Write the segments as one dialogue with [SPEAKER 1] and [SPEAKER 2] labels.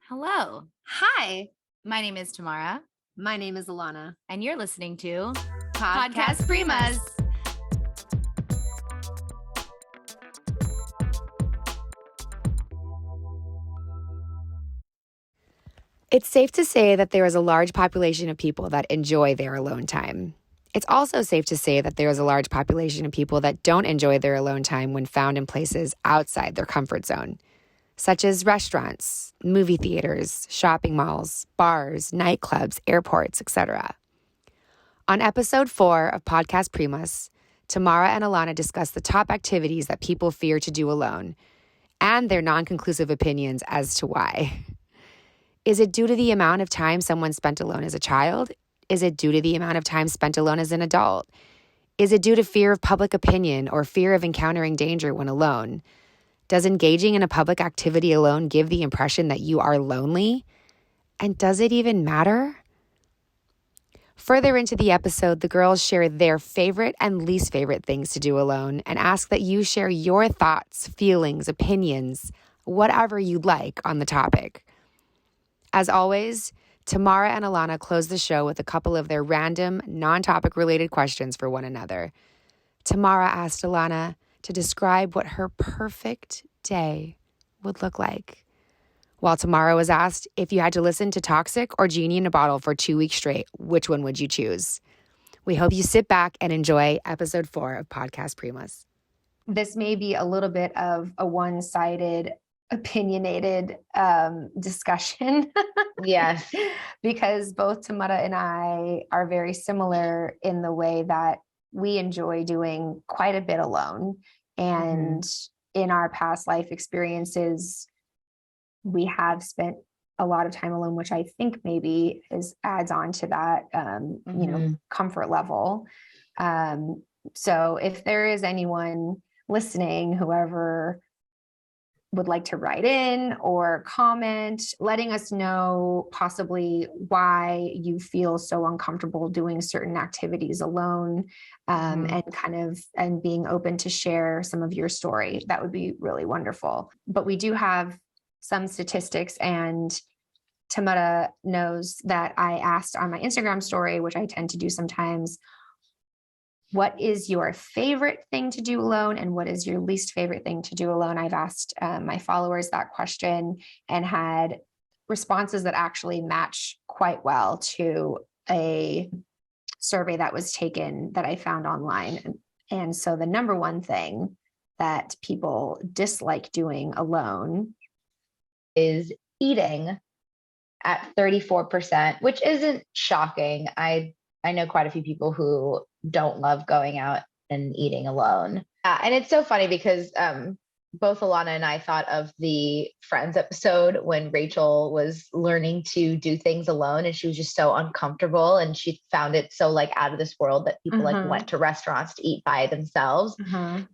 [SPEAKER 1] Hello,
[SPEAKER 2] Hi,
[SPEAKER 1] my name is Tamara,
[SPEAKER 2] my name is Alana.
[SPEAKER 1] and you're listening to
[SPEAKER 2] Podcast Primas.
[SPEAKER 3] It's safe to say that there is a large population of people that enjoy their alone time. It's also safe to say that there is a large population of people that don't enjoy their alone time when found in places outside their comfort zone, such as restaurants, movie theaters, shopping malls, bars, nightclubs, airports, etc. On episode 4 of Podcast Primas, Tamara and Alana discuss the top activities that people fear to do alone and their non-conclusive opinions as to why. Is it due to the amount of time someone spent alone as a child? Is it due to the amount of time spent alone as an adult? Is it due to fear of public opinion or fear of encountering danger when alone? Does engaging in a public activity alone give the impression that you are lonely? And does it even matter? Further into the episode, the girls share their favorite and least favorite things to do alone and ask that you share your thoughts, feelings, opinions, whatever you'd like on the topic. As always, Tamara and Alana close the show with a couple of their random, non-topic related questions for one another. Tamara asked Alana to describe what her perfect day would look like, while Tamara was asked if you had to listen to Toxic or Genie in a Bottle for 2 weeks straight, which one would you choose? We hope you sit back and enjoy episode 4 of Podcast Primas.
[SPEAKER 2] This may be a little bit of a one-sided, opinionated discussion.
[SPEAKER 4] Yes.
[SPEAKER 2] Because both Tamara and I are very similar in the way that we enjoy doing quite a bit alone. And in our past life experiences, we have spent a lot of time alone, which I think maybe adds on to that, comfort level. So if there is anyone listening, whoever would like to write in or comment, letting us know possibly why you feel so uncomfortable doing certain activities alone, and being open to share some of your story, that would be really wonderful. But we do have some statistics, and Tamara knows that I asked on my Instagram story, which I tend to do sometimes, what is your favorite thing to do alone and what is your least favorite thing to do alone? I've asked my followers that question and had responses that actually match quite well to a survey that was taken that I found online. And so the number one thing that people dislike doing alone
[SPEAKER 4] is eating at 34%, which isn't shocking. I know quite a few people who don't love going out and eating alone. And it's so funny because both Alana and I thought of the Friends episode when Rachel was learning to do things alone and she was just so uncomfortable and she found it so like out of this world that people like went to restaurants to eat by themselves.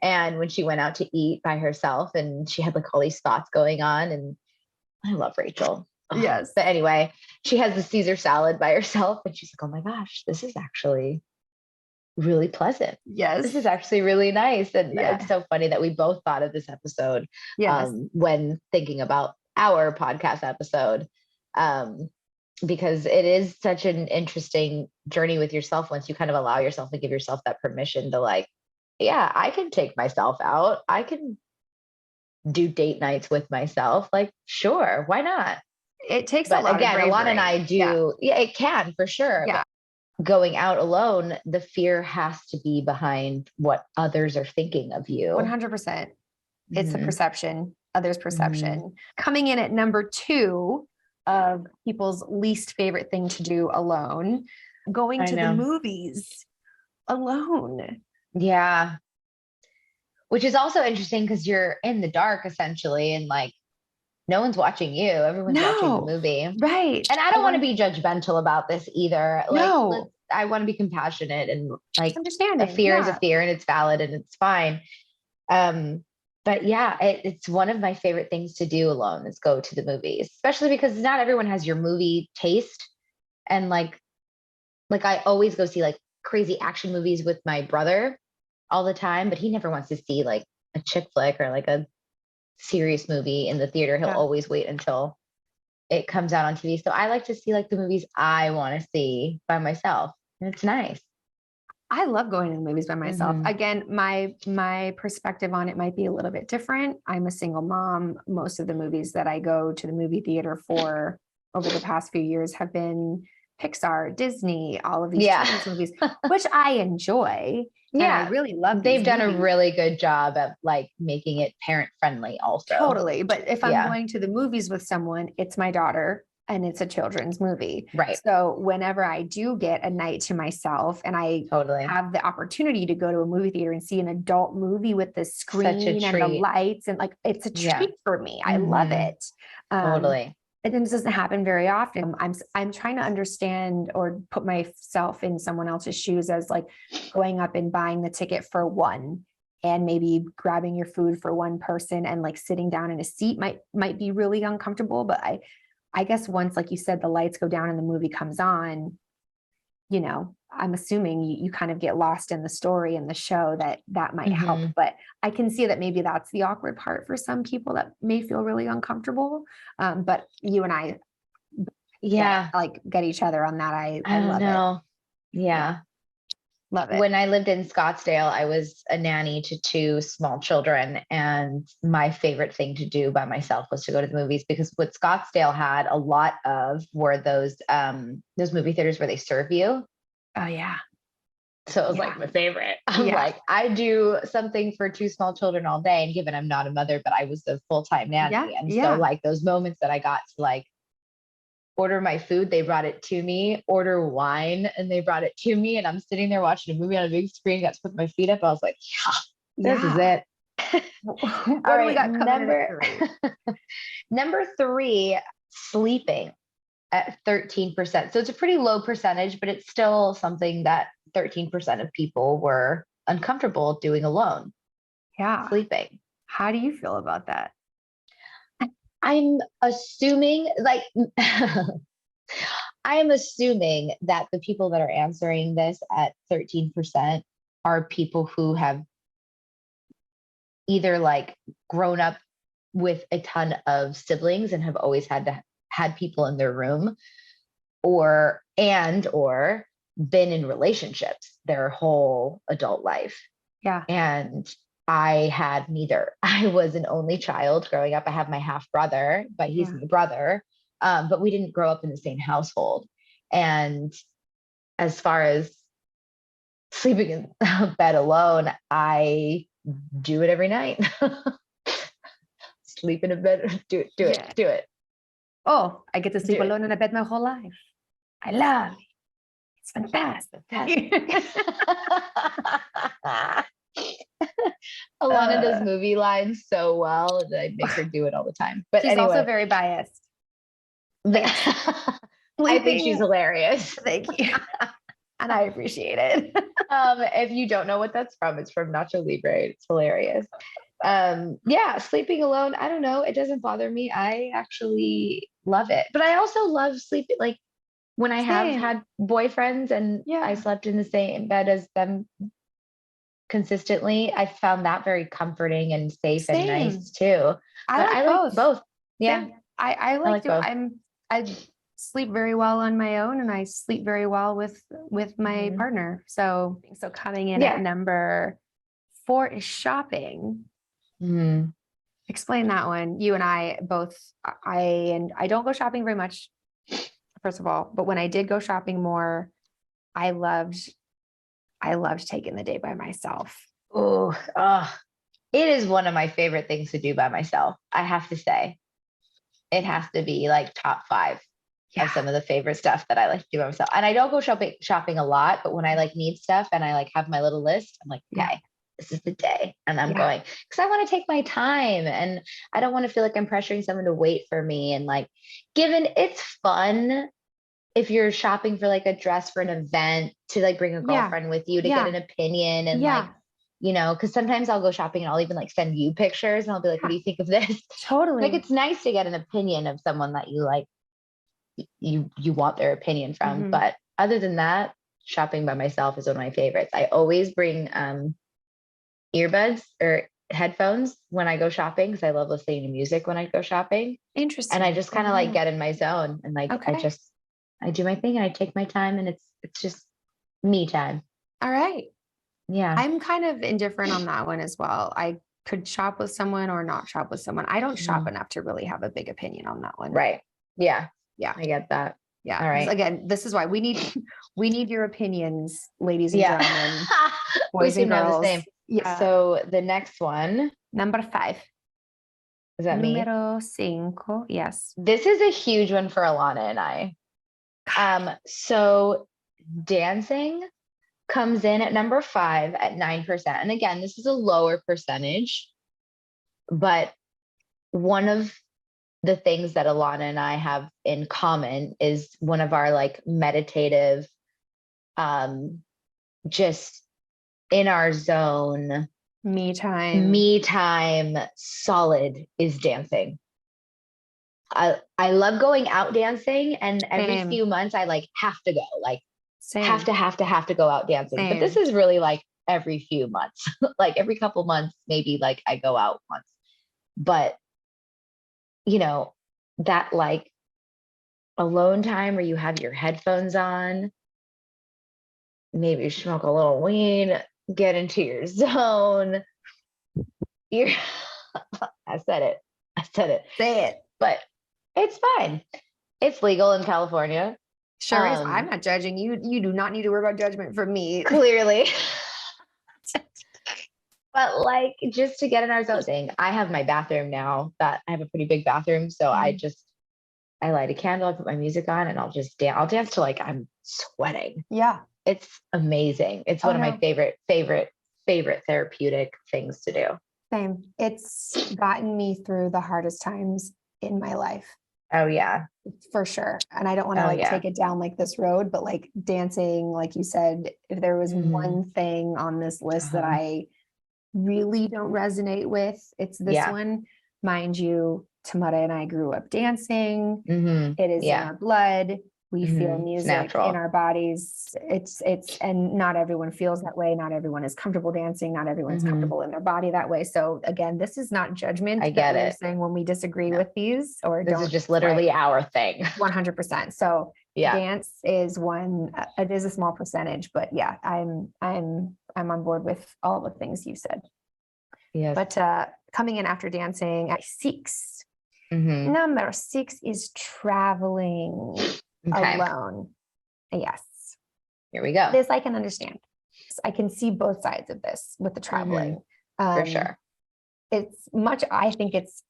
[SPEAKER 4] And when she went out to eat by herself and she had like all these thoughts going on, and I love Rachel.
[SPEAKER 2] Yes.
[SPEAKER 4] But anyway, she has the Caesar salad by herself and she's like, oh my gosh, this is actually really pleasant.
[SPEAKER 2] Yes.
[SPEAKER 4] This is actually really nice. And it's so funny that we both thought of this episode when thinking about our podcast episode, because it is such an interesting journey with yourself once you kind of allow yourself to give yourself that permission to like, yeah, I can take myself out. I can do date nights with myself. Like, sure, why not?
[SPEAKER 2] It takes
[SPEAKER 4] but
[SPEAKER 2] a lot
[SPEAKER 4] again,
[SPEAKER 2] of bravery.
[SPEAKER 4] Alana and I do. Yeah, it can for sure.
[SPEAKER 2] Yeah.
[SPEAKER 4] But going out alone, the fear has to be behind what others are thinking of you.
[SPEAKER 2] 100%. It's the perception, others' perception. Coming in at number 2 of people's least favorite thing to do alone, going to the movies alone.
[SPEAKER 4] Yeah. Which is also interesting because you're in the dark essentially, and like no one's watching you. Everyone's watching the movie.
[SPEAKER 2] Right.
[SPEAKER 4] And I don't want to be judgmental about this either. Like, I want to be compassionate and like
[SPEAKER 2] understanding.
[SPEAKER 4] A fear is a fear and it's valid and it's fine. But yeah, it's one of my favorite things to do alone is go to the movies, especially because not everyone has your movie taste. And like I always go see like crazy action movies with my brother all the time, but he never wants to see like a chick flick or like a serious movie in the theater. He'll always wait until it comes out on TV. So I like to see like the movies I want to see by myself. And it's nice.
[SPEAKER 2] I love going to the movies by myself.
[SPEAKER 4] Mhm.
[SPEAKER 2] Again, my perspective on it might be a little bit different. I'm a single mom. Most of the movies that I go to the movie theater for over the past few years have been Pixar, Disney, all of these
[SPEAKER 4] Yeah.
[SPEAKER 2] children's movies, which I enjoy. And I
[SPEAKER 4] Yeah.
[SPEAKER 2] really love
[SPEAKER 4] They've
[SPEAKER 2] these
[SPEAKER 4] done a
[SPEAKER 2] movies.
[SPEAKER 4] really good job of like making it parent friendly also.
[SPEAKER 2] Totally. But if I'm
[SPEAKER 4] Yeah.
[SPEAKER 2] going to the movies with someone, it's my daughter and it's a children's movie.
[SPEAKER 4] Right.
[SPEAKER 2] So whenever I do get a night to myself and I
[SPEAKER 4] Totally.
[SPEAKER 2] have the opportunity to go to a movie theater and see an adult movie with the screen and the
[SPEAKER 4] treat.
[SPEAKER 2] lights and like, it's a treat
[SPEAKER 4] Yeah.
[SPEAKER 2] for me. I love
[SPEAKER 4] Mhm.
[SPEAKER 2] it.
[SPEAKER 4] Totally.
[SPEAKER 2] And then this doesn't happen very often. I'm trying to understand or put myself in someone else's shoes as like going up and buying the ticket for one and maybe grabbing your food for one person and like sitting down in a seat might be really uncomfortable. But I guess once, like you said, the lights go down and the movie comes on, you know, I'm assuming you kind of get lost in the story and the show that might help.
[SPEAKER 4] Mhm.
[SPEAKER 2] But I can see that maybe that's the awkward part for some people that may feel really uncomfortable. But you and I
[SPEAKER 4] Yeah.
[SPEAKER 2] get each other on that. I
[SPEAKER 4] I don't
[SPEAKER 2] love it.
[SPEAKER 4] know. Yeah.
[SPEAKER 2] Love it.
[SPEAKER 4] When I lived in Scottsdale, I was a nanny to two small children. And my favorite thing to do by myself was to go to the movies, because what Scottsdale had a lot of were those movie theaters where they serve you.
[SPEAKER 2] Oh yeah.
[SPEAKER 4] So it was like my favorite. I'm like, I do something for two small children all day. And given I'm not a mother, but I was a full-time nanny.
[SPEAKER 2] Yeah,
[SPEAKER 4] And
[SPEAKER 2] yeah.
[SPEAKER 4] so like those moments that I got to like order my food, they brought it to me, order wine, and they brought it to me. And I'm sitting there watching a movie on a big screen, got to put my feet up. I was like, yeah, this is it.
[SPEAKER 2] What
[SPEAKER 4] All
[SPEAKER 2] do we
[SPEAKER 4] right,
[SPEAKER 2] got coming in at 3?
[SPEAKER 4] Number 3, sleeping at 13%. So it's a pretty low percentage, but it's still something that 13% of people were uncomfortable doing alone.
[SPEAKER 2] Yeah.
[SPEAKER 4] Sleeping.
[SPEAKER 2] How do you feel about that?
[SPEAKER 4] I'm assuming like I am assuming that the people that are answering this at 13% are people who have either like grown up with a ton of siblings and have always had people in their room, or been in relationships their whole adult life.
[SPEAKER 2] Yeah.
[SPEAKER 4] And I had neither. I was an only child growing up. I have my half brother, but he's my brother. But we didn't grow up in the same household. And as far as sleeping in bed alone, I do it every night. Sleep in a bed. Do it.
[SPEAKER 2] Oh, I get to sleep alone in a bed my whole life. I love it. It's fantastic.
[SPEAKER 4] Alana does movie lines so well that I make her do it all the time. But
[SPEAKER 2] she's
[SPEAKER 4] anyway,
[SPEAKER 2] also very biased.
[SPEAKER 4] I think she's hilarious.
[SPEAKER 2] Thank you. And I appreciate it.
[SPEAKER 4] If you don't know what that's from, it's from Nacho Libre. It's hilarious. Yeah, sleeping alone, I don't know. It doesn't bother me. I actually love it. But I also love sleeping, like when I have had boyfriends and I slept in the same bed as them consistently, I found that very comforting and safe and nice too.
[SPEAKER 2] I like
[SPEAKER 4] both. Yeah.
[SPEAKER 2] I like
[SPEAKER 4] both.
[SPEAKER 2] I sleep very well on my own, and I sleep very well with my partner. So coming in at number 4 is shopping. Explain that one. You and I both, I don't go shopping very much, first of all, but when I did go shopping more, I loved taking the day by myself.
[SPEAKER 4] It is one of my favorite things to do by myself. I have to say, it has to be like top 5 of some of the favorite stuff that I like to do by myself. And I don't go shopping a lot, but when I like need stuff and I like have my little list, I'm like, okay, this is the day. And I'm going, because I want to take my time and I don't want to feel like I'm pressuring someone to wait for me. And like, given it's fun if you're shopping for like a dress for an event, to like bring a girlfriend with you to get an opinion and like, you know, because sometimes I'll go shopping and I'll even like send you pictures and I'll be like, what do you think of this?
[SPEAKER 2] Totally.
[SPEAKER 4] Like, it's nice to get an opinion of someone that you like, you want their opinion from. But other than that, shopping by myself is one of my favorites. I always bring earbuds or headphones when I go shopping because I love listening to music when I go shopping.
[SPEAKER 2] Interesting.
[SPEAKER 4] And I just kind of like get in my zone and like I do my thing and I take my time and it's just me time.
[SPEAKER 2] All right.
[SPEAKER 4] Yeah.
[SPEAKER 2] I'm kind of indifferent on that one as well. I could shop with someone or not shop with someone. I don't shop enough to really have a big opinion on that one.
[SPEAKER 4] Right. Yeah.
[SPEAKER 2] Yeah.
[SPEAKER 4] I get that.
[SPEAKER 2] Yeah.
[SPEAKER 4] All right.
[SPEAKER 2] Again, this is why we need your opinions, ladies and gentlemen, boys and girls.
[SPEAKER 4] The same.
[SPEAKER 2] Yeah.
[SPEAKER 4] So the next one.
[SPEAKER 2] Number 5.
[SPEAKER 4] Is that me?
[SPEAKER 2] Numero 5. Yes.
[SPEAKER 4] This is a huge one for Alana and I. So dancing comes in at number 5 at 9%. And again, this is a lower percentage, but one of the things that Alana and I have in common is one of our like meditative, just in our zone,
[SPEAKER 2] me time
[SPEAKER 4] solid is dancing. I love going out dancing, and every few months I like have to go, like have to go out dancing. But this is really like every few months, like every couple months, maybe like I go out once. But you know, that like alone time where you have your headphones on, maybe you smoke a little weed, get into your zone. I said it.
[SPEAKER 2] Say it.
[SPEAKER 4] But it's fine. It's legal in California.
[SPEAKER 2] Sure is. I'm not judging you. You do not need to worry about judgment from me.
[SPEAKER 4] Clearly. But like, just to get in our zone thing, I have my bathroom now that I have a pretty big bathroom. So I light a candle, I put my music on, and I'll just dance. I'll dance till like I'm sweating.
[SPEAKER 2] Yeah.
[SPEAKER 4] It's amazing. It's one of my favorite therapeutic things to do.
[SPEAKER 2] Same. It's gotten me through the hardest times in my life.
[SPEAKER 4] Oh yeah.
[SPEAKER 2] For sure. And I don't want to take it down like this road, but like dancing, like you said, if there was one thing on this list that I really don't resonate with, it's this one. Mind you, Tamara and I grew up dancing. It is in our blood. We feel music in our bodies. It's, and not everyone feels that way. Not everyone is comfortable dancing. Not everyone's comfortable in their body that way. So again, this is not judgment.
[SPEAKER 4] I get it.
[SPEAKER 2] Saying when we disagree with these, or
[SPEAKER 4] this is just literally our thing.
[SPEAKER 2] 100%. So dance is one, it is a small percentage, but yeah, I'm on board with all the things you said.
[SPEAKER 4] Yes.
[SPEAKER 2] But coming in after dancing at 6, number 6 is traveling alone. Yes.
[SPEAKER 4] Here we go.
[SPEAKER 2] This I can understand. I can see both sides of this with the traveling.
[SPEAKER 4] For sure.
[SPEAKER 2] I think it's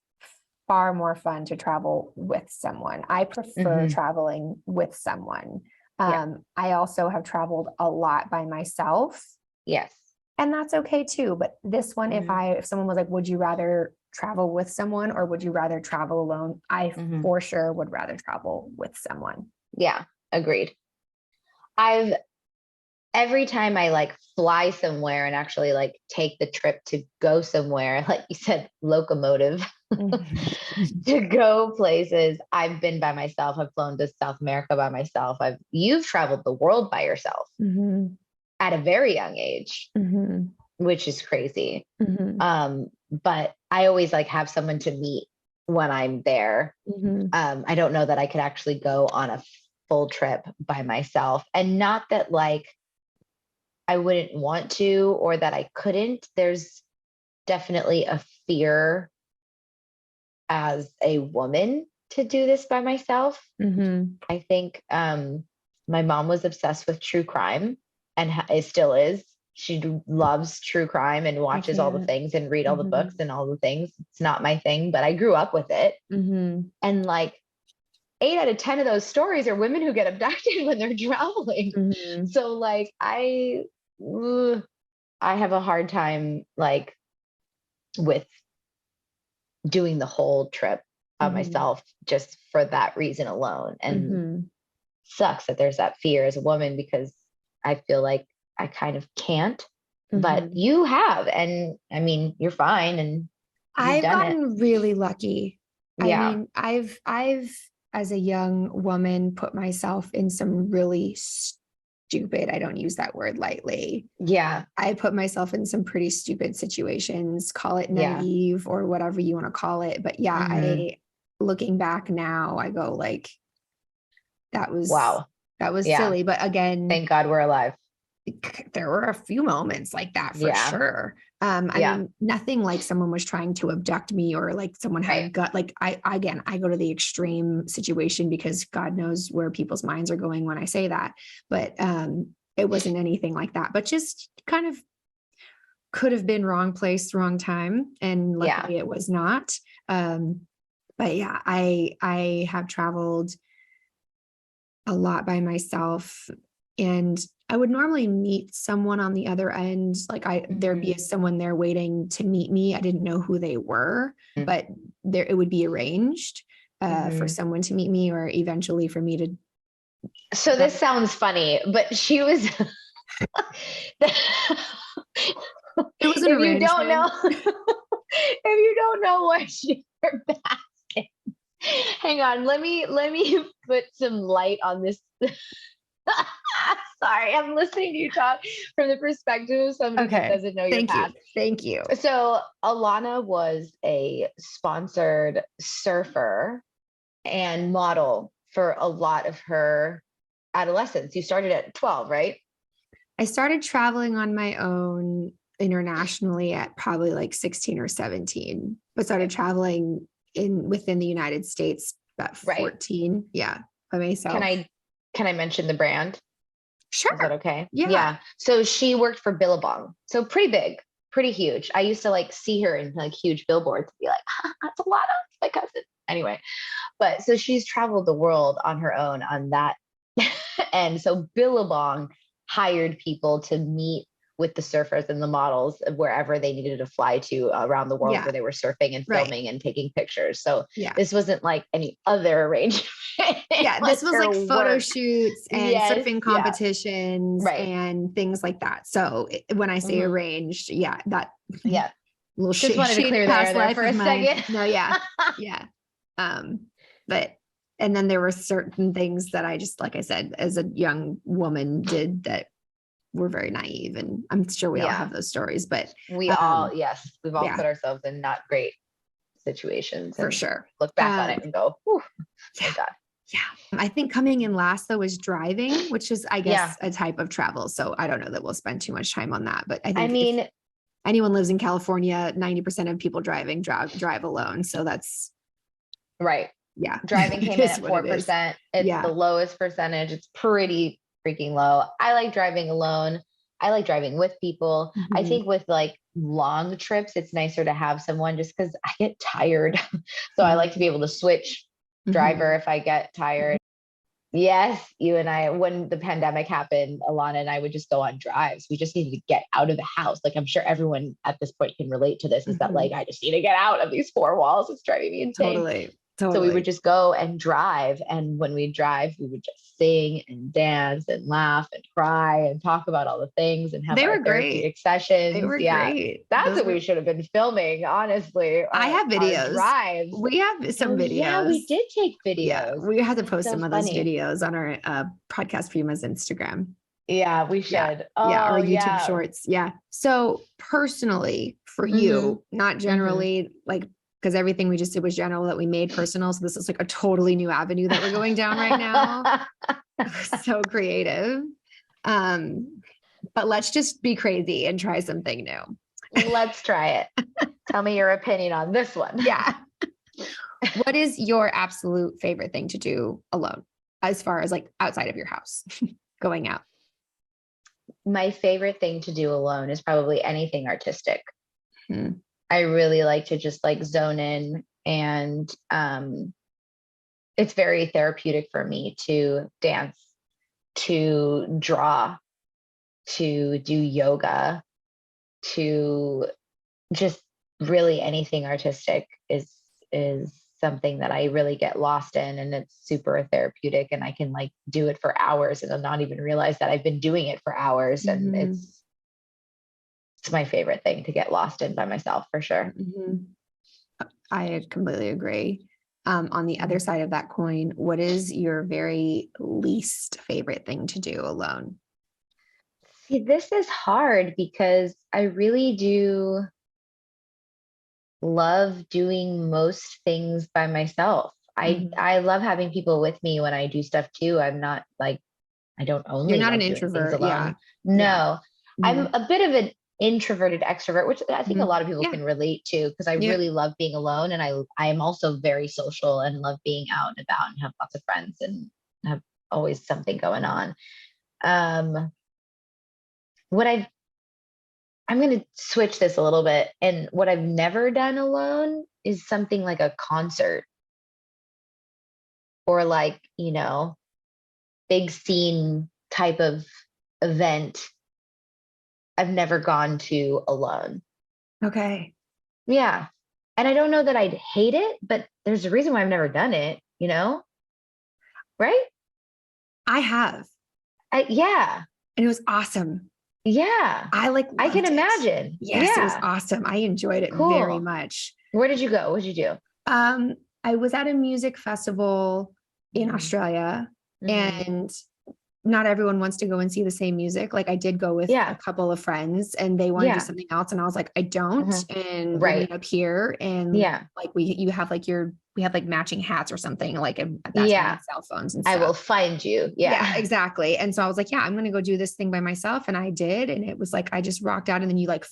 [SPEAKER 2] far more fun to travel with someone. I prefer traveling with someone. I also have traveled a lot by myself.
[SPEAKER 4] Yes.
[SPEAKER 2] And that's okay too. But this one, if someone was like, would you rather travel with someone or would you rather travel alone? I for sure would rather travel with someone.
[SPEAKER 4] Yeah, agreed. Every time I like fly somewhere and actually like take the trip to go somewhere, like you said, locomotive to go places, I've been by myself. I've flown to South America by myself. You've traveled the world by yourself at a very young age, which is crazy. But I always like have someone to meet when I'm there. I don't know that I could actually go on a full trip by myself, and not that like I wouldn't want to or that I couldn't. There's definitely a fear as a woman to do this by myself. I think my mom was obsessed with true crime, and it still is. She loves true crime and watches all the things and read all the books and all the things. It's not my thing, but I grew up with it. And like 8 out of 10 of those stories are women who get abducted when they're traveling. So like I have a hard time like with doing the whole trip by myself just for that reason alone. And sucks that there's that fear as a woman, because I feel like I kind of can't, but you have, and I mean, you're fine. And
[SPEAKER 2] I've gotten really lucky. I mean, I've, as a young woman, put myself in some really stupid. I don't use that word lightly.
[SPEAKER 4] Yeah.
[SPEAKER 2] I put myself in some pretty stupid situations, call it
[SPEAKER 4] Yeah.
[SPEAKER 2] naive or whatever you want to call it. But yeah,
[SPEAKER 4] Mhm.
[SPEAKER 2] looking back now, I go like, that was
[SPEAKER 4] Wow. Yeah.
[SPEAKER 2] silly. But again,
[SPEAKER 4] Thank God we're alive.
[SPEAKER 2] there were a few moments like that for
[SPEAKER 4] Yeah.
[SPEAKER 2] sure. I
[SPEAKER 4] Yeah.
[SPEAKER 2] mean, nothing like someone was trying to abduct me or like someone had a
[SPEAKER 4] Right.
[SPEAKER 2] gut. Like I go to the extreme situation because God knows where people's minds are going when I say that. But it wasn't anything like that, but just kind of could have been wrong place, wrong time. And luckily it was not. But yeah, I have traveled a lot by myself, and I would normally meet someone on the other end. Like there'd be someone there waiting to meet me. I didn't know who they were, but it would be arranged for someone to meet me, or eventually for me to.
[SPEAKER 4] So this sounds funny, but she was.
[SPEAKER 2] It was an
[SPEAKER 4] if you don't
[SPEAKER 2] arrangement.
[SPEAKER 4] know, if you don't know what you're basking, hang on. Let me put some light on this. Sorry, I'm listening to you talk from the perspective of somebody who doesn't know your past.
[SPEAKER 2] Thank you.
[SPEAKER 4] So Alana was a sponsored surfer and model for a lot of her adolescence. You started at 12, right?
[SPEAKER 2] I started traveling on my own internationally at probably like 16 or 17, but started traveling within the United States about 14. Right. Yeah. By myself.
[SPEAKER 4] Can I mention the brand?
[SPEAKER 2] Sure.
[SPEAKER 4] Is that okay?
[SPEAKER 2] Yeah.
[SPEAKER 4] So she worked for Billabong. So pretty big, pretty huge. I used to like see her in like huge billboards and be like, that's a lot of my cousin. Anyway, but so she's traveled the world on her own on that. And so Billabong hired people to meet with the surfers and the models wherever they needed to fly to around the world where they were surfing and filming and taking pictures. So this wasn't like any other arrangement.
[SPEAKER 2] This was like photo shoots and surfing competitions and things like that. So when I say arranged, that little
[SPEAKER 4] just wanted to clear the air there for a second.
[SPEAKER 2] No, yeah. But and then there were certain things that I just, like I said, as a young woman did that were very naive, and I'm sure we all have those stories, but
[SPEAKER 4] we've all put ourselves in not great situations
[SPEAKER 2] for sure.
[SPEAKER 4] Look back on it and go, thank God.
[SPEAKER 2] Yeah. I think coming in last though was driving, which is, I guess, a type of travel. So I don't know that we'll spend too much time on that, but I think if anyone lives in California, 90% of people drive alone. So that's
[SPEAKER 4] right.
[SPEAKER 2] Yeah.
[SPEAKER 4] Driving came in at 4%. It's the lowest percentage. It's pretty freaking low. I like driving alone. I like driving with people. I think with like long trips, it's nicer to have someone just because I get tired. So I like to be able to switch driver if I get tired. Yes, you and I, when the pandemic happened, Alana and I would just go on drives. We just needed to get out of the house. Like I'm sure everyone at this point can relate to this, is that like, I just need to get out of these four walls. It's driving me insane.
[SPEAKER 2] Totally.
[SPEAKER 4] So we would just go and drive. And when we drive, we would just sing and dance and laugh and cry and talk about all the things and have our therapeutic sessions.
[SPEAKER 2] They were great.
[SPEAKER 4] That's what we should have been filming, honestly.
[SPEAKER 2] I have videos.
[SPEAKER 4] Drives.
[SPEAKER 2] We have some videos.
[SPEAKER 4] Yeah, we did take videos.
[SPEAKER 2] Yeah, we had to post some of those videos on our Podcast Primas Instagram.
[SPEAKER 4] Yeah, we should.
[SPEAKER 2] Yeah, our YouTube shorts. Yeah. So personally, for you, not generally, like, because everything we just did was general that we made personal. So this is like a totally new avenue that we're going down right now. So creative. But let's just be crazy and try something new.
[SPEAKER 4] Let's try it. Tell me your opinion on this one.
[SPEAKER 2] Yeah. What is your absolute favorite thing to do alone, as far as like outside of your house, going out?
[SPEAKER 4] My favorite thing to do alone is probably anything artistic. I really like to just like zone in, and it's very therapeutic for me to dance, to draw, to do yoga, to just really anything artistic is something that I really get lost in, and it's super therapeutic, and I can like do it for hours and I'll not even realize that I've been doing it for hours. And it's my favorite thing to get lost in by myself, for sure.
[SPEAKER 2] I completely agree. On the other side of that coin, what is your very least favorite thing to do alone?
[SPEAKER 4] See, this is hard because I really do love doing most things by myself. I love having people with me when I do stuff too. I'm not like, I don't
[SPEAKER 3] You're
[SPEAKER 4] only
[SPEAKER 3] not an
[SPEAKER 4] love doing things
[SPEAKER 3] introvert. Yeah.
[SPEAKER 4] alone. No, I'm
[SPEAKER 3] Mhm.
[SPEAKER 4] a bit of an introverted extrovert, which I think a lot of people
[SPEAKER 3] Yeah.
[SPEAKER 4] can relate to because I
[SPEAKER 3] Yeah.
[SPEAKER 4] really love being alone, and I am also very social and love being out and about and have lots of friends and have always something going on. Um, what I'm going to switch this a little bit, and what I've never done alone is something like a concert or like, big scene type of event. I've never gone to alone.
[SPEAKER 3] Okay.
[SPEAKER 4] Yeah. And I don't know that I'd hate it, but there's a reason why I've never done it, Right?
[SPEAKER 3] I have,
[SPEAKER 4] Yeah.
[SPEAKER 3] and it was awesome.
[SPEAKER 4] Yeah.
[SPEAKER 3] I
[SPEAKER 4] I can
[SPEAKER 3] loved it.
[SPEAKER 4] imagine.
[SPEAKER 3] Yes, it was
[SPEAKER 4] Yeah.
[SPEAKER 3] awesome. I enjoyed it very
[SPEAKER 4] Cool.
[SPEAKER 3] much.
[SPEAKER 4] Where did you go? What did you do?
[SPEAKER 3] I was at a music festival in
[SPEAKER 4] Mhm.
[SPEAKER 3] Australia,
[SPEAKER 4] Mhm.
[SPEAKER 3] and not everyone wants to go and see the same music. Like I did go with
[SPEAKER 4] Yeah.
[SPEAKER 3] a couple of friends and they want to do
[SPEAKER 4] Yeah.
[SPEAKER 3] something else. And I was like, I don't.
[SPEAKER 4] Mhm.
[SPEAKER 3] And we'll
[SPEAKER 4] Right.
[SPEAKER 3] meet up here. And
[SPEAKER 4] Yeah.
[SPEAKER 3] like we have like matching hats or something. Like at that time we
[SPEAKER 4] Yeah.
[SPEAKER 3] had cell phones and
[SPEAKER 4] I will
[SPEAKER 3] stuff.
[SPEAKER 4] find you.
[SPEAKER 3] Yeah,
[SPEAKER 4] Yeah.
[SPEAKER 3] exactly. And so I was like, yeah, I'm going to go do this thing by myself. And I did. And it was like, I just rocked out, and then you just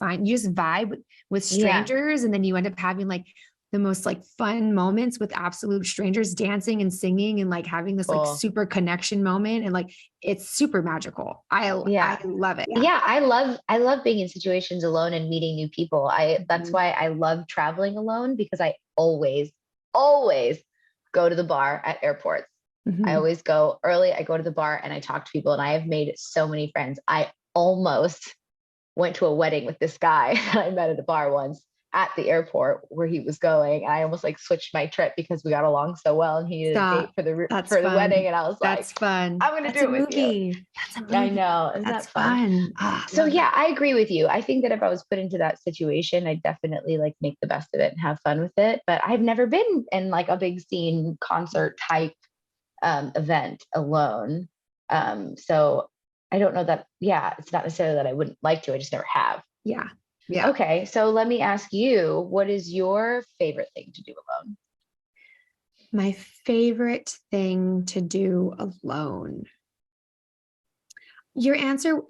[SPEAKER 3] vibe with
[SPEAKER 4] Yeah.
[SPEAKER 3] strangers. And then you end up having like the most like fun moments with absolute strangers, dancing and singing and like having this like
[SPEAKER 4] Cool.
[SPEAKER 3] super connection moment. And like, it's super magical. I
[SPEAKER 4] Yeah.
[SPEAKER 3] love it.
[SPEAKER 4] Yeah. I love being in situations alone and meeting new people. That's
[SPEAKER 3] Mhm.
[SPEAKER 4] why I love traveling alone, because I always go to the bar at airports. I
[SPEAKER 3] Mhm.
[SPEAKER 4] always go early. I go to the bar and I talk to people, and I have made so many friends. I almost went to a wedding with this guy that I met at a bar once at the airport where he was going. I almost like switched my trip because we got along so well, and he needed a date
[SPEAKER 3] Stop.
[SPEAKER 4] for the
[SPEAKER 3] That's
[SPEAKER 4] for the wedding,
[SPEAKER 3] fun.
[SPEAKER 4] and I was like,
[SPEAKER 3] That's fun.
[SPEAKER 4] I'm gonna
[SPEAKER 3] That's
[SPEAKER 4] do
[SPEAKER 3] a
[SPEAKER 4] it with you.
[SPEAKER 3] movie. That's a
[SPEAKER 4] I
[SPEAKER 3] movie.
[SPEAKER 4] know, isn't
[SPEAKER 3] That's
[SPEAKER 4] that fun?
[SPEAKER 3] fun. Ah,
[SPEAKER 4] So
[SPEAKER 3] love
[SPEAKER 4] yeah,
[SPEAKER 3] that.
[SPEAKER 4] I agree with you. I think that if I was put into that situation, I'd definitely like make the best of it and have fun with it. But I've never been in like a big scene concert type event alone. So I don't know that. Yeah, it's not necessarily that I wouldn't like to. I just never have.
[SPEAKER 3] Yeah. Yeah.
[SPEAKER 4] Okay, so let me ask you, what is your favorite thing to do alone?
[SPEAKER 3] My favorite thing to do alone. Your answer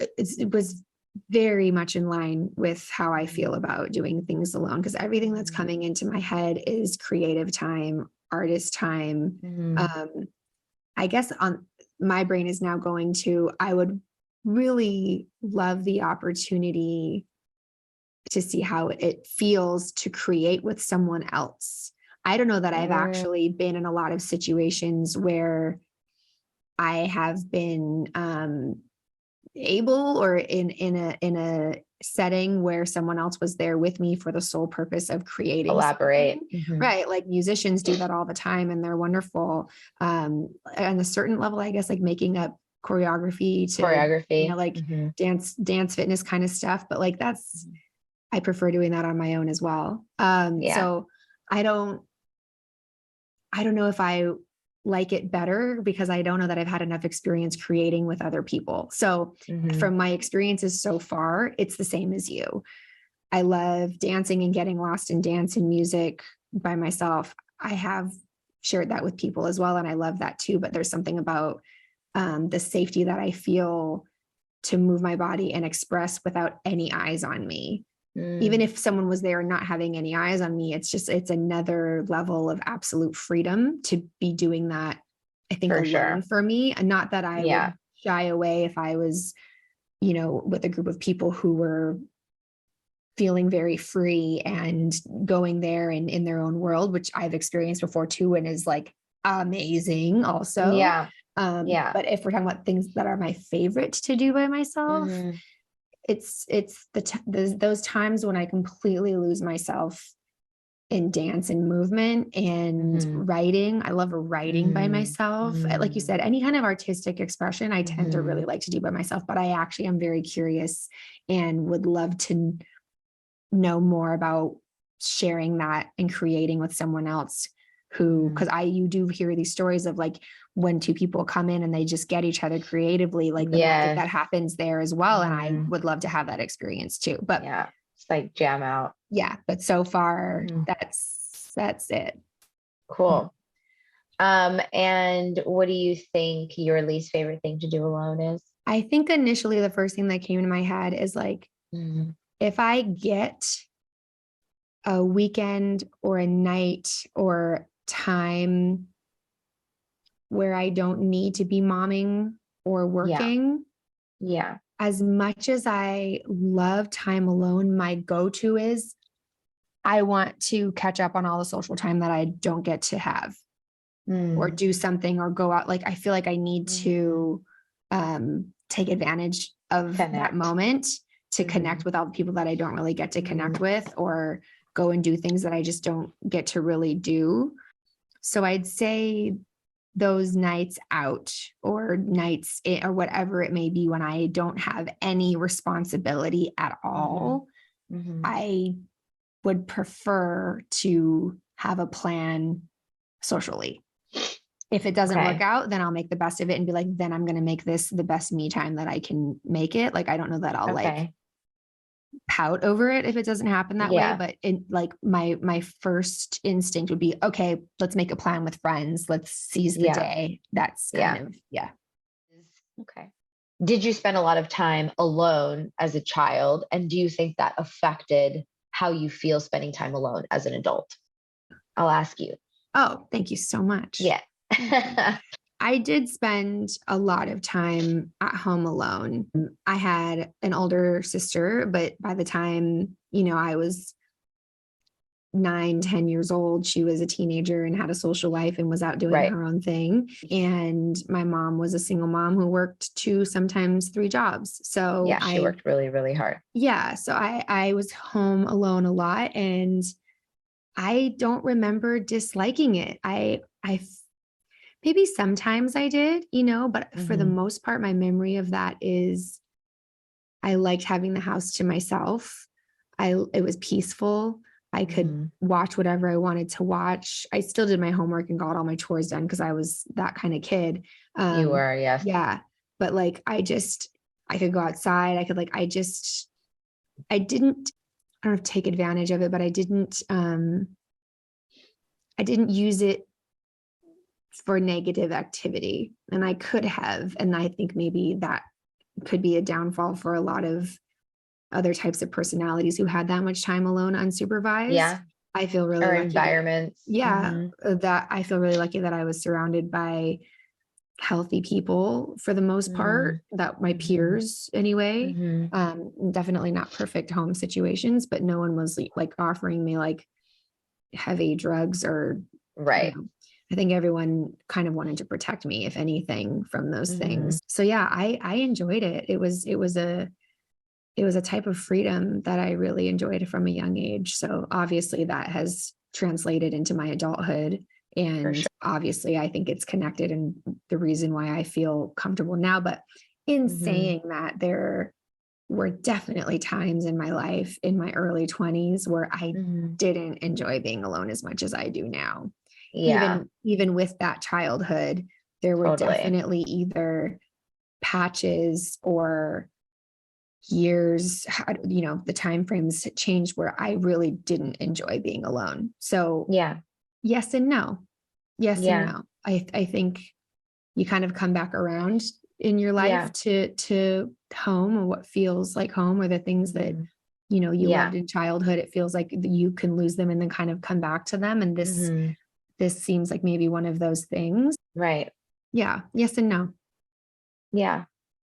[SPEAKER 3] was very much in line with how I feel about doing things alone, because everything that's coming into my head is creative time, artist time.
[SPEAKER 4] Mhm.
[SPEAKER 3] I guess on my brain is now going to, I would really love the opportunity to see how it feels to create with someone else. I don't know that I've
[SPEAKER 4] Mm,
[SPEAKER 3] actually been in a lot of situations where I have been able, or in a setting where someone else was there with me for the sole purpose of creating
[SPEAKER 4] Collaborate.
[SPEAKER 3] something.
[SPEAKER 4] Mhm.
[SPEAKER 3] Right, like musicians do that all the time and they're wonderful. On a certain level, I guess, like making up choreography to,
[SPEAKER 4] Choreography.
[SPEAKER 3] like
[SPEAKER 4] Mhm.
[SPEAKER 3] dance fitness kind of stuff, but like that's, I prefer doing that on my own as well.
[SPEAKER 4] Yeah.
[SPEAKER 3] So I don't know if I like it better, because I don't know that I've had enough experience creating with other people. So
[SPEAKER 4] Mhm.
[SPEAKER 3] from my experiences so far, it's the same as you. I love dancing and getting lost in dance and music by myself. I have shared that with people as well, and I love that too. But there's something about the safety that I feel to move my body and express without any eyes on me. Even
[SPEAKER 4] Mm,
[SPEAKER 3] if someone was there not having any eyes on me, it's another level of absolute freedom to be doing that, I think,
[SPEAKER 4] for
[SPEAKER 3] alone
[SPEAKER 4] sure.
[SPEAKER 3] for me. And not that I
[SPEAKER 4] Yeah.
[SPEAKER 3] would shy away if I was, with a group of people who were feeling very free and going there and in their own world, which I've experienced before too, and is like amazing also.
[SPEAKER 4] Yeah. Yeah.
[SPEAKER 3] But if we're talking about things that are my favorite to do by myself,
[SPEAKER 4] Mhm.
[SPEAKER 3] it's those times when I completely lose myself in dance and movement and
[SPEAKER 4] Mhm.
[SPEAKER 3] writing. I love writing by
[SPEAKER 4] Mhm.
[SPEAKER 3] myself. Like you
[SPEAKER 4] Mhm.
[SPEAKER 3] said, any kind of artistic expression, I tend to really
[SPEAKER 4] Mhm.
[SPEAKER 3] like to do by myself, but I actually am very curious and would love to know more about sharing that and creating with someone else who,
[SPEAKER 4] Mhm.
[SPEAKER 3] because you do hear these stories of like
[SPEAKER 2] when two people come in and they just get each other creatively, like the magic that happens there as well. And I would love to have that experience too. But
[SPEAKER 4] yeah, it's like jam out.
[SPEAKER 2] Yeah. But so far that's it.
[SPEAKER 4] Cool. And what do you think your least favorite thing to do alone is?
[SPEAKER 2] I think initially the first thing that came to my head is like, if I get a weekend or a night or time where I don't need to be momming or working.
[SPEAKER 4] Yeah.
[SPEAKER 2] As much as I love time alone, my go-to is I want to catch up on all the social time that I don't get to have or do something or go out. Like, I feel like I need to take advantage of that moment to connect with all the people that I don't really get to connect with, or go and do things that I just don't get to really do. So I'd say those nights out or nights or whatever it may be, when I don't have any responsibility at all, I would prefer to have a plan socially. If it doesn't work out, then I'll make the best of it and be like, then I'm going to make this the best me time that I can make it. Like, I don't know that I'll like pout over it if it doesn't happen that way, but like my first instinct would be, okay, let's make a plan with friends. Let's seize the day. That's kind of,
[SPEAKER 4] Okay. Did you spend a lot of time alone as a child? And do you think that affected how you feel spending time alone as an adult? I'll ask you.
[SPEAKER 2] Oh, thank you so much.
[SPEAKER 4] Yeah.
[SPEAKER 2] I did spend a lot of time at home alone. I had an older sister, but by the time, I was 9-10 years old, she was a teenager and had a social life and was out doing her own thing. And my mom was a single mom who worked 2, sometimes 3 jobs. So
[SPEAKER 4] she worked really, really hard.
[SPEAKER 2] Yeah. So I was home alone a lot, and I don't remember disliking it. I maybe sometimes I did, but for the most part, my memory of that is I liked having the house to myself. It was peaceful. I could watch whatever I wanted to watch. I still did my homework and got all my chores done because I was that kind of kid.
[SPEAKER 4] You were, yes.
[SPEAKER 2] Yeah. But like, I could go outside. I don't know if take advantage of it, but I didn't use it for negative activity, and I could have. And I think maybe that could be a downfall for a lot of other types of personalities who had that much time alone unsupervised.
[SPEAKER 4] Yeah.
[SPEAKER 2] I feel really lucky
[SPEAKER 4] environments.
[SPEAKER 2] That I feel really lucky that I was surrounded by healthy people for the most part, that my peers anyway. Definitely not perfect home situations, but no one was like offering me like heavy drugs or I think everyone kind of wanted to protect me, if anything, from those things. So yeah, I enjoyed it. It was a type of freedom that I really enjoyed from a young age. So obviously that has translated into my adulthood. And obviously I think it's connected and the reason why I feel comfortable now. But in saying that, there were definitely times in my life in my early 20s where I didn't enjoy being alone as much as I do now.
[SPEAKER 4] Yeah.
[SPEAKER 2] Even with that childhood, there were definitely either patches or years, the time frames changed where I really didn't enjoy being alone. So yes and no. And no. I think you kind of come back around in your life to home, or what feels like home, or the things that you loved in childhood. It feels like you can lose them and then kind of come back to them. And this seems like maybe one of those things.
[SPEAKER 4] Right.
[SPEAKER 2] Yeah. Yes and no.
[SPEAKER 4] Yeah.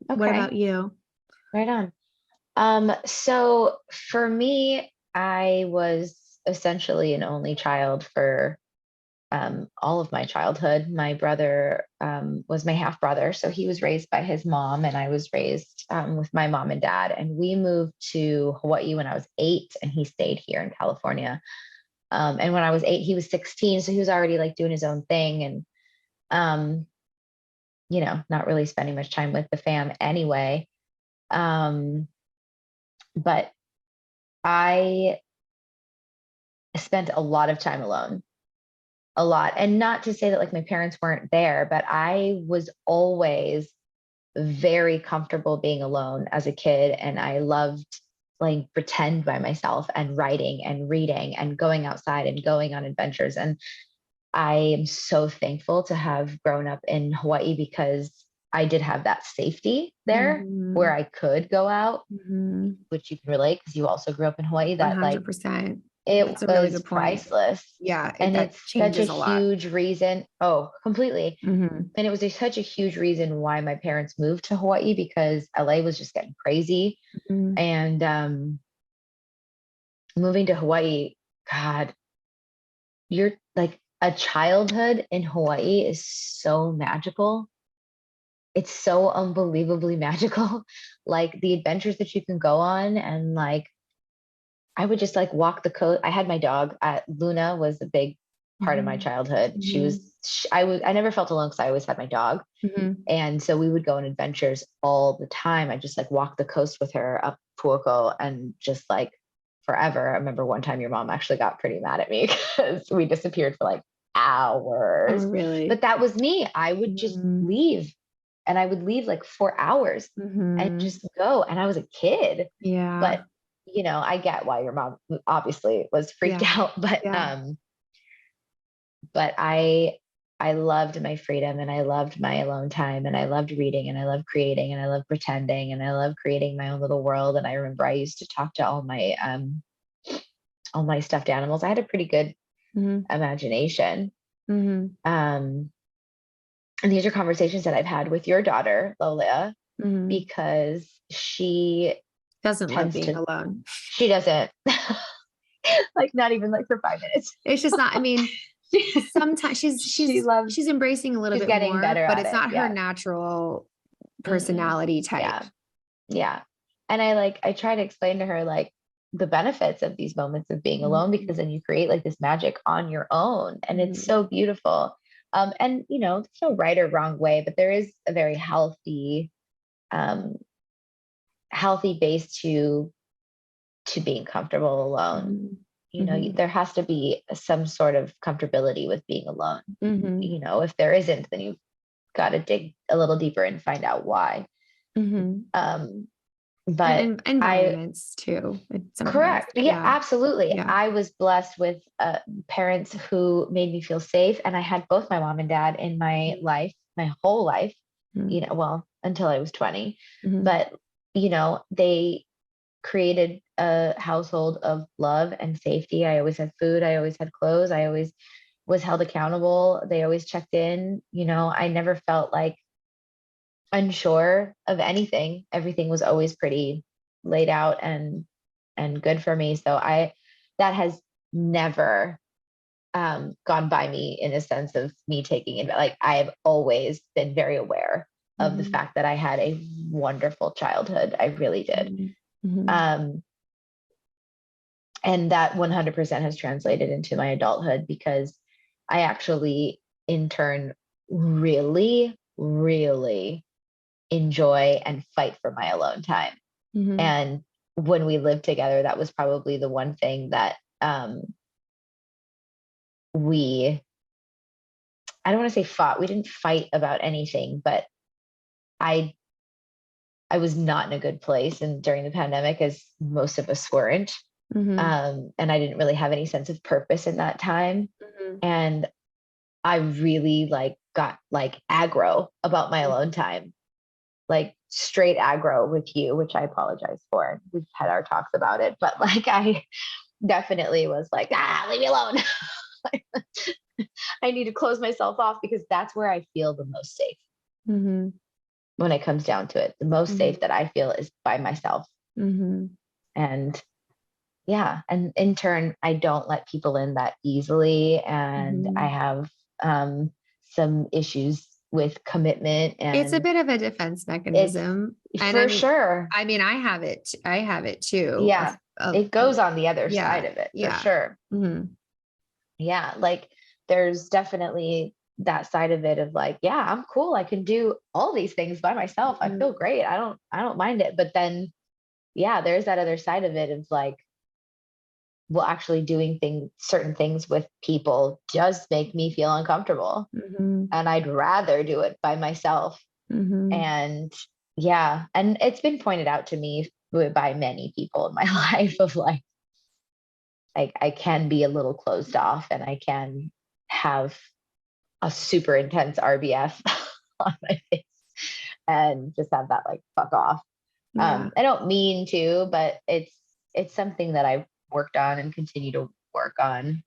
[SPEAKER 4] Okay.
[SPEAKER 2] What about you?
[SPEAKER 4] Right on. So for me, I was essentially an only child for all of my childhood. My brother was my half brother, so he was raised by his mom, and I was raised with my mom and dad. And we moved to Hawaii when I was 8, and he stayed here in California. And when I was 8, he was 16, so he was already like doing his own thing, and not really spending much time with the fam anyway. But I spent a lot of time alone. a lot. And not to say that like my parents weren't there, but I was always very comfortable being alone as a kid. And I loved like pretend by myself and writing and reading and going outside and going on adventures. And I am so thankful to have grown up in Hawaii because I did have that safety there where I could go out, which you can relate because you also grew up in Hawaii. That like
[SPEAKER 3] 100%.
[SPEAKER 4] it
[SPEAKER 3] That's a really
[SPEAKER 4] was
[SPEAKER 3] good point.
[SPEAKER 4] priceless.
[SPEAKER 3] Yeah.
[SPEAKER 4] And
[SPEAKER 3] that
[SPEAKER 4] it's such
[SPEAKER 3] changes
[SPEAKER 4] a
[SPEAKER 3] a lot.
[SPEAKER 4] huge reason. Oh, completely.
[SPEAKER 3] Mhm.
[SPEAKER 4] And it was such a huge reason why my parents moved to Hawaii because LA was just getting crazy.
[SPEAKER 3] Mhm.
[SPEAKER 4] And moving to Hawaii, God, you're like a childhood in Hawaii is so magical. It's so unbelievably magical. Like the adventures that you can go on and like I would just like walk the coast. I had my dog. Luna was a big part of my childhood. I never felt alone because I always had my dog. And so we would go on adventures all the time. I just like walk the coast with her up Puoko and just like forever. I remember one time your mom actually got pretty mad at me because we disappeared for like hours.
[SPEAKER 3] Oh, really?
[SPEAKER 4] But that was me. I would just leave and I would leave like 4 hours and just go. And I was a kid.
[SPEAKER 3] Yeah.
[SPEAKER 4] But you know, I get why your mom obviously was freaked out, but I loved my freedom and I loved my alone time and I loved reading and I loved creating and I loved pretending and I loved creating my own little world. And I remember I used to talk to all my stuffed animals. I had a pretty good imagination. And these are conversations that I've had with your daughter, Lola, because she
[SPEAKER 3] doesn't love being alone.
[SPEAKER 4] She doesn't like not even like for 5 minutes.
[SPEAKER 3] It's just not, I mean, sometimes she's embracing a little bit
[SPEAKER 4] getting
[SPEAKER 3] more,
[SPEAKER 4] better
[SPEAKER 3] but
[SPEAKER 4] at
[SPEAKER 3] it's not her natural personality type.
[SPEAKER 4] Yeah. And I try to explain to her like the benefits of these moments of being alone, because then you create like this magic on your own and it's so beautiful. And you know, there's no right or wrong way, but there is a very healthy base to being comfortable alone. You know, there has to be some sort of comfortability with being alone. You know, if there isn't, then you've got to dig a little deeper and find out why. But
[SPEAKER 3] and environments too.
[SPEAKER 4] Correct. Yeah, absolutely. Yeah. I was blessed with parents who made me feel safe. And I had both my mom and dad in my life, my whole life, you know, well, until I was 20. But, you know, they created a household of love and safety. I always had food. I always had clothes. I always was held accountable. They always checked in. You know, I never felt like unsure of anything. Everything was always pretty laid out and good for me. So that has never gone by me in a sense of me taking it. Like I have always been very aware of the fact that I had a wonderful childhood. I really did. And that 100% has translated into my adulthood because I actually in turn really, really enjoy and fight for my alone time. And when we lived together, that was probably the one thing that I don't want to say fought. We didn't fight about anything, but I was not in a good place. And during the pandemic, as most of us weren't, and I didn't really have any sense of purpose in that time. And I really got aggro about my alone time, like straight aggro with you, which I apologize for. We've had our talks about it, but I definitely was like, leave me alone. I need to close myself off because that's where I feel the most safe. When it comes down to it, the most safe that I feel is by myself. And yeah. And in turn, I don't let people in that easily. And I have some issues with commitment, and
[SPEAKER 3] it's a bit of a defense mechanism.
[SPEAKER 4] For sure.
[SPEAKER 3] I mean, I have it too.
[SPEAKER 4] Yeah. It goes on the other side of it for sure. Yeah. Like there's definitely that side of it of I'm cool. I can do all these things by myself. I feel great. I don't mind it. But then, there's that other side of it of well, actually doing certain things with people does make me feel uncomfortable.
[SPEAKER 2] Mm-hmm.
[SPEAKER 4] And I'd rather do it by myself.
[SPEAKER 2] Mm-hmm.
[SPEAKER 4] And yeah, and it's been pointed out to me by many people in my life of like I can be a little closed off and I can have a super intense RBF on my face and just have that like fuck off.
[SPEAKER 2] Yeah.
[SPEAKER 4] I don't mean to, but it's something that I've worked on and continue to work on.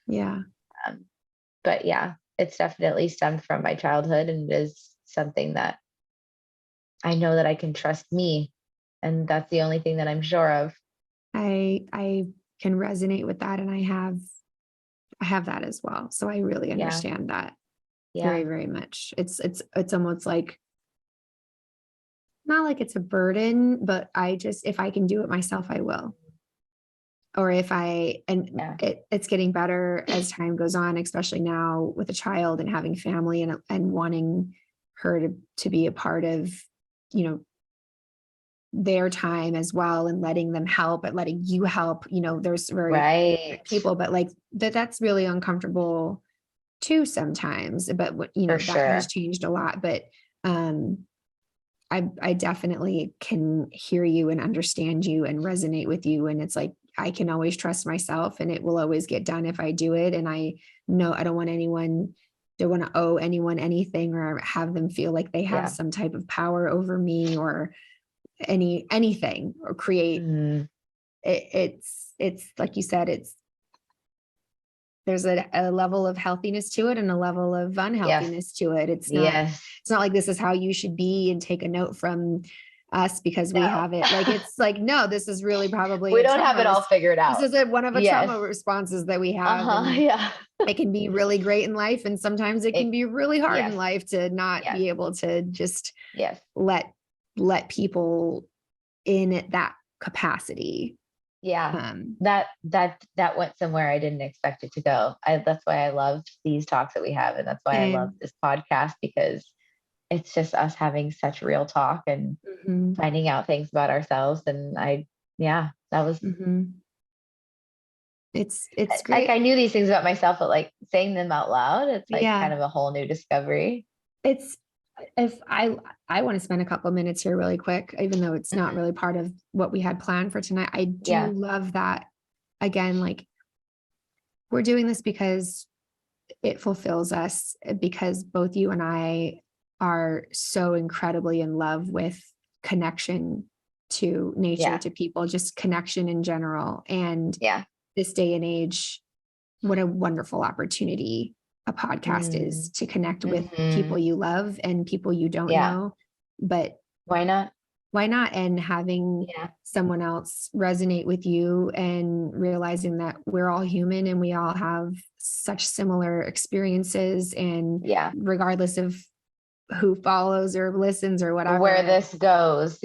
[SPEAKER 2] Yeah.
[SPEAKER 4] But yeah, it's definitely stemmed from my childhood and is something that I know that I can trust me. And that's the only thing that I'm sure of.
[SPEAKER 2] I can resonate with that. And I have that as well. So I really understand that very, very much. It's almost like, not like it's a burden, but if I can do it myself, I will. Or it's getting better as time goes on, especially now with a child and having family and wanting her to be a part of, their time as well, and letting them help, but letting you help, there's very people, but like that's really uncomfortable too sometimes, but that has changed a lot. But, I definitely can hear you and understand you and resonate with you. And it's like, I can always trust myself and it will always get done if I do it. And I know I don't want to owe anyone anything or have them feel like they have some type of power over me or anything or create. It's like you said, there's a level of healthiness to it and a level of unhealthiness to it. It's not like this is how you should be and take a note from us because we have it. Like, it's like, no, this is really probably,
[SPEAKER 4] we don't have it all figured out.
[SPEAKER 2] This is one of the trauma responses that we have. It can be really great in life. And sometimes it can be really hard in life to not be able to just let people in that capacity. That went somewhere I didn't expect it to go. That's why I love these talks that we have. And that's why I love this podcast, because it's just us having such real talk and finding out things about ourselves. And that was, it's great.
[SPEAKER 4] Like I knew these things about myself, but like saying them out loud, it's like kind of a whole new discovery.
[SPEAKER 2] If I want to spend a couple of minutes here really quick, even though it's not really part of what we had planned for tonight. I do love that. Again, like, we're doing this because it fulfills us, because both you and I are so incredibly in love with connection to nature, to people, just connection in general. And this day and age, what a wonderful opportunity a podcast is to connect with people you love and people you don't know. But
[SPEAKER 4] why not?
[SPEAKER 2] And having someone else resonate with you and realizing that we're all human and we all have such similar experiences, and regardless of who follows or listens or whatever,
[SPEAKER 4] where this goes.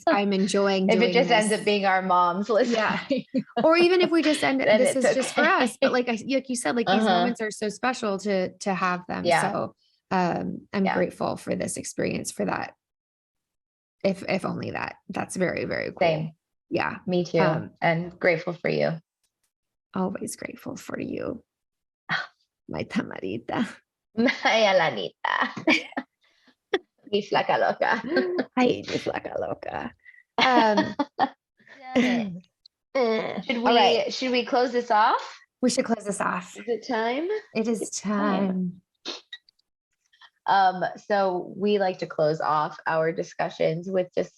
[SPEAKER 2] I'm enjoying
[SPEAKER 4] if
[SPEAKER 2] doing
[SPEAKER 4] it just
[SPEAKER 2] this.
[SPEAKER 4] ends up being our moms listening.
[SPEAKER 2] Or even if we just end this is just for us, but like you said, like these moments are so special to have them. So I'm grateful for this experience, for that. If only that. That's very, very cool.
[SPEAKER 4] Same.
[SPEAKER 2] Yeah,
[SPEAKER 4] me too. And grateful for you.
[SPEAKER 2] Always grateful for you, my Tamarita.
[SPEAKER 4] My Alanita. Mi flaca loca.
[SPEAKER 2] Ay, mi flaca loca.
[SPEAKER 4] Should we close this off?
[SPEAKER 2] We should close this off.
[SPEAKER 4] Is it time?
[SPEAKER 2] It is time.
[SPEAKER 4] So we like to close off our discussions with just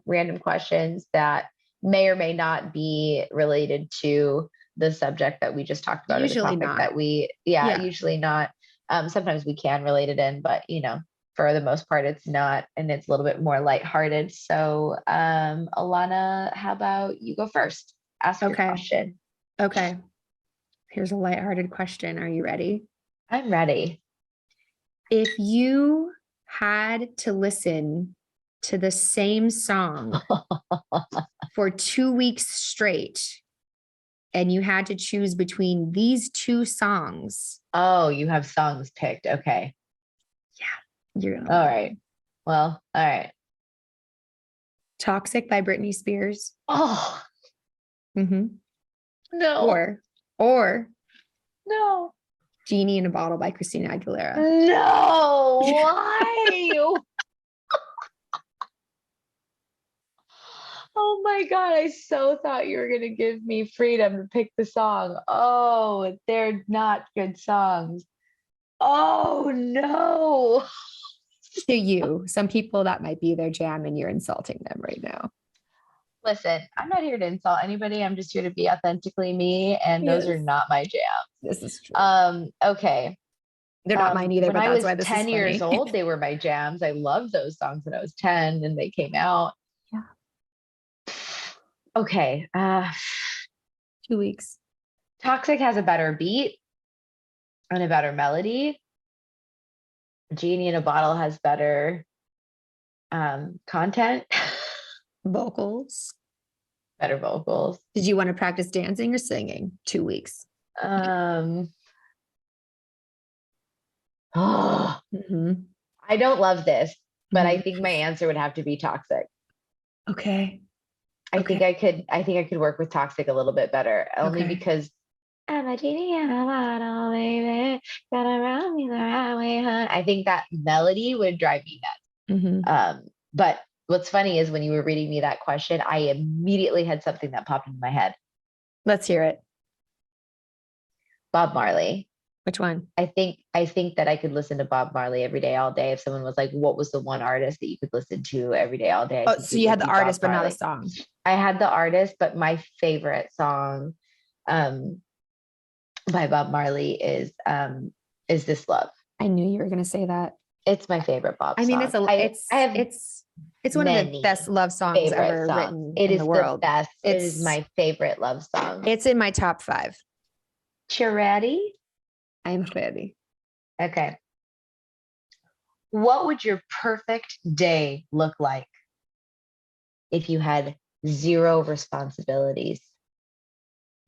[SPEAKER 4] random questions that may or may not be related to the subject that we just talked about.
[SPEAKER 2] Usually
[SPEAKER 4] or the topic
[SPEAKER 2] not.
[SPEAKER 4] That we, usually not. Sometimes we can relate it in, but for the most part, it's not, and it's a little bit more lighthearted. So, Alana, how about you go first? Ask your question.
[SPEAKER 2] Okay. Here's a lighthearted question. Are you ready?
[SPEAKER 4] I'm ready.
[SPEAKER 2] If you had to listen to the same song for 2 weeks straight, and you had to choose between these two songs.
[SPEAKER 4] Oh, you have songs picked. Okay.
[SPEAKER 2] Yeah.
[SPEAKER 4] All right. Well, all right.
[SPEAKER 2] Toxic by Britney Spears.
[SPEAKER 4] Oh.
[SPEAKER 2] Mm-hmm.
[SPEAKER 4] No.
[SPEAKER 2] Or
[SPEAKER 4] No.
[SPEAKER 2] Genie in a Bottle by Christina Aguilera.
[SPEAKER 4] No. Why? Oh my God. I so thought you were going to give me freedom to pick the song. Oh, they're not good songs. Oh no.
[SPEAKER 2] To you, some people that might be their jam and you're insulting them right now.
[SPEAKER 4] Listen, I'm not here to insult anybody. I'm just here to be authentically me, and those are
[SPEAKER 2] Yes.
[SPEAKER 4] not my jams.
[SPEAKER 2] This is true.
[SPEAKER 4] Okay.
[SPEAKER 2] They're not mine either,
[SPEAKER 4] When
[SPEAKER 2] but
[SPEAKER 4] I
[SPEAKER 2] that's
[SPEAKER 4] was
[SPEAKER 2] why this
[SPEAKER 4] 10
[SPEAKER 2] is
[SPEAKER 4] years
[SPEAKER 2] funny.
[SPEAKER 4] old, they were my jams. I loved those songs when I was 10 and they came out.
[SPEAKER 2] Yeah.
[SPEAKER 4] Okay.
[SPEAKER 2] 2 weeks.
[SPEAKER 4] Toxic has a better beat and a better melody. Genie in a Bottle has better content,
[SPEAKER 2] Vocals.
[SPEAKER 4] better vocals.
[SPEAKER 2] Did you want to practice dancing or singing? 2 weeks.
[SPEAKER 4] Oh,
[SPEAKER 2] Mm-hmm.
[SPEAKER 4] I don't love this, but I
[SPEAKER 2] Mhm.
[SPEAKER 4] think my answer would have to be Toxic.
[SPEAKER 2] Okay.
[SPEAKER 4] I think I could work with Toxic a little bit better, only
[SPEAKER 2] Okay.
[SPEAKER 4] because I'm a genie in a bottle, baby. Gotta run me the right way, hun. I think that melody would drive me nuts.
[SPEAKER 2] Mm-hmm.
[SPEAKER 4] But what's funny is when you were reading me that question, I immediately had something that popped into my head.
[SPEAKER 2] Let's hear it.
[SPEAKER 4] Bob Marley.
[SPEAKER 2] Which one?
[SPEAKER 4] I think that I could listen to Bob Marley every day, all day. If someone was like, "What was the one artist that you could listen to every day, all day?"
[SPEAKER 2] Oh, so you had the artist, but not the song.
[SPEAKER 4] I had the artist, but my favorite song by Bob Marley is "This Love."
[SPEAKER 2] I knew you were going to say that.
[SPEAKER 4] It's my favorite Bob song.
[SPEAKER 2] I mean, it's one of the best love songs ever written in the world.
[SPEAKER 4] The best. It is my favorite love song.
[SPEAKER 2] It's in my top 5.
[SPEAKER 4] You ready?
[SPEAKER 2] I'm ready.
[SPEAKER 4] Okay. What would your perfect day look like if you had 0 responsibilities?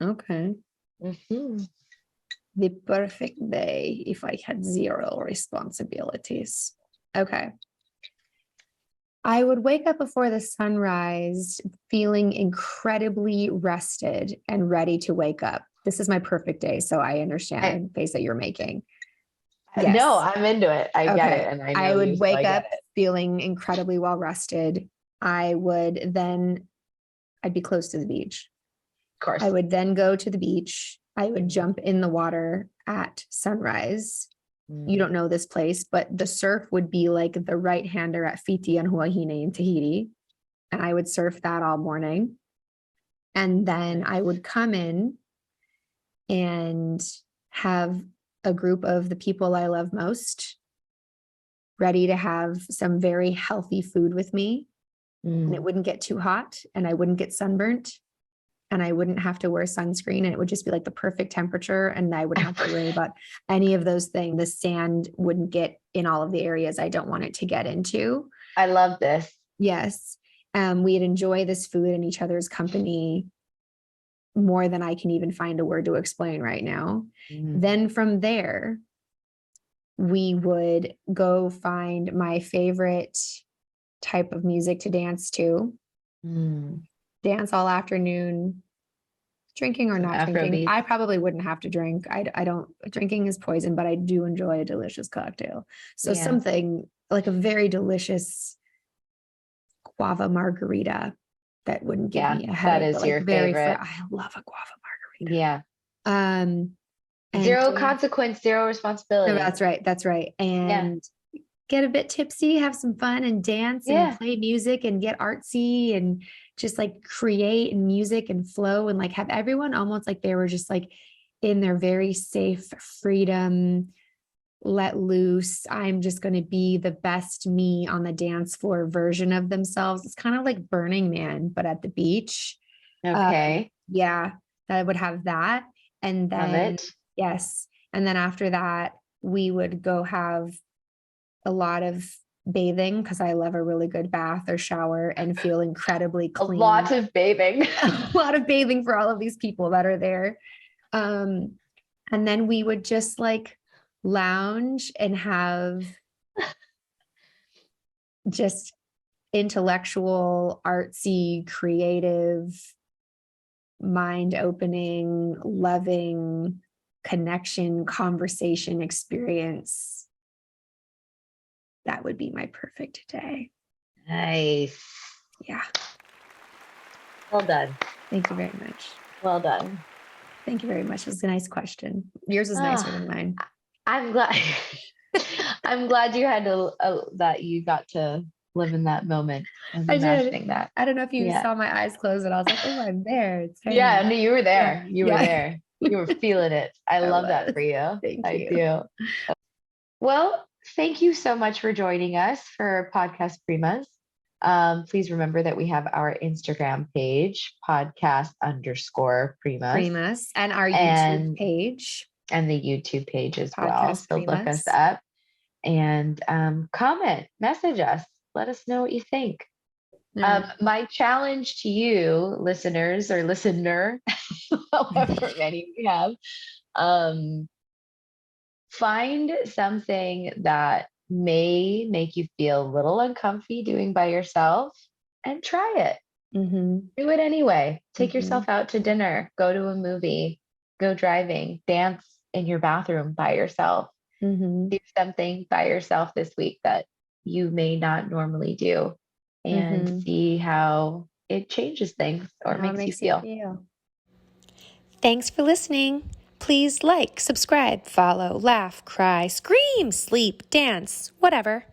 [SPEAKER 2] Okay.
[SPEAKER 4] Mm-hmm.
[SPEAKER 2] The perfect day if I had 0 responsibilities. Okay. I would wake up before the sunrise feeling incredibly rested and ready to wake up. This is my perfect day, so I understand the face that you're making. Yes.
[SPEAKER 4] No, I'm into it. I get it. And
[SPEAKER 2] I would wake up feeling incredibly well rested. I'd be close to the beach.
[SPEAKER 4] Of course.
[SPEAKER 2] I would then go to the beach. I would jump in the water at sunrise. You don't know this place, but the surf would be like the right-hander at Fiti and Huahine in Tahiti. And I would surf that all morning. And then I would come in and have a group of the people I love most ready to have some very healthy food with me. And it wouldn't get too hot and I wouldn't get sunburnt and I wouldn't have to wear sunscreen and it would just be like the perfect temperature and I wouldn't have to worry about any of those things. The sand wouldn't get in all of the areas I don't want it to get into.
[SPEAKER 4] I love this.
[SPEAKER 2] Yes. We'd enjoy this food and each other's company more than I can even find a word to explain right now. Then from there, we would go find my favorite type of music to dance to. Dance all afternoon, drinking or not drinking. I probably wouldn't have to drink. I don't, drinking is poison, but I do enjoy a delicious cocktail. So something like a very delicious guava margarita that wouldn't give me a headache.
[SPEAKER 4] That is
[SPEAKER 2] like
[SPEAKER 4] your favorite.
[SPEAKER 2] I love a guava margarita.
[SPEAKER 4] Yeah.
[SPEAKER 2] And
[SPEAKER 4] 0 consequence, 0 responsibility.
[SPEAKER 2] No, that's right. And get a bit tipsy, have some fun and dance and play music and get artsy and just like create and music and flow and like have everyone almost like they were just like in their very safe freedom, let loose. I'm just going to be the best me on the dance floor version of themselves. It's kind of like Burning Man, but at the beach.
[SPEAKER 4] Okay.
[SPEAKER 2] I would have that. And then, yes. And then after that, we would go have a lot of bathing because I love a really good bath or shower and feel incredibly clean.
[SPEAKER 4] A lot of bathing.
[SPEAKER 2] A lot of bathing for all of these people that are there. And then we would just like lounge and have just intellectual, artsy, creative mind-opening, loving connection, conversation experience, that would be my perfect day.
[SPEAKER 4] Nice.
[SPEAKER 2] Yeah.
[SPEAKER 4] Well done.
[SPEAKER 2] Thank you very much.
[SPEAKER 4] Well done.
[SPEAKER 2] Thank you very much. It was a nice question. Yours is nicer than mine.
[SPEAKER 4] I'm glad. I'm glad you had to that you got to live in that moment. And
[SPEAKER 2] I
[SPEAKER 4] imagining
[SPEAKER 2] did.
[SPEAKER 4] that.
[SPEAKER 2] I don't know if you saw my eyes closed, and I was like, "Oh, I'm there." It's kind
[SPEAKER 4] Yeah,
[SPEAKER 2] of,
[SPEAKER 4] no, you were there.
[SPEAKER 2] Yeah.
[SPEAKER 4] You were there. You were feeling it. I love that
[SPEAKER 2] was.
[SPEAKER 4] for you.
[SPEAKER 2] Thank
[SPEAKER 4] I
[SPEAKER 2] you.
[SPEAKER 4] do. Well, thank you so much for joining us for Podcast Primas. Please remember that we have our Instagram page, podcast_Primas.
[SPEAKER 2] Primas, and our YouTube page.
[SPEAKER 4] And the YouTube page as well.
[SPEAKER 2] Podcast
[SPEAKER 4] So look
[SPEAKER 2] Primas.
[SPEAKER 4] us up and comment, message us. Let us know what you think. My challenge to you, listeners or listener, however many we have, find something that may make you feel a little uncomfy doing by yourself and try it. Do it anyway. Take yourself out to dinner, go to a movie, go driving, dance in your bathroom by yourself. Do something by yourself this week that you may not normally do, and see how it changes things or makes you feel.
[SPEAKER 3] Thanks for listening. Please like, subscribe, follow, laugh, cry, scream, sleep, dance, whatever.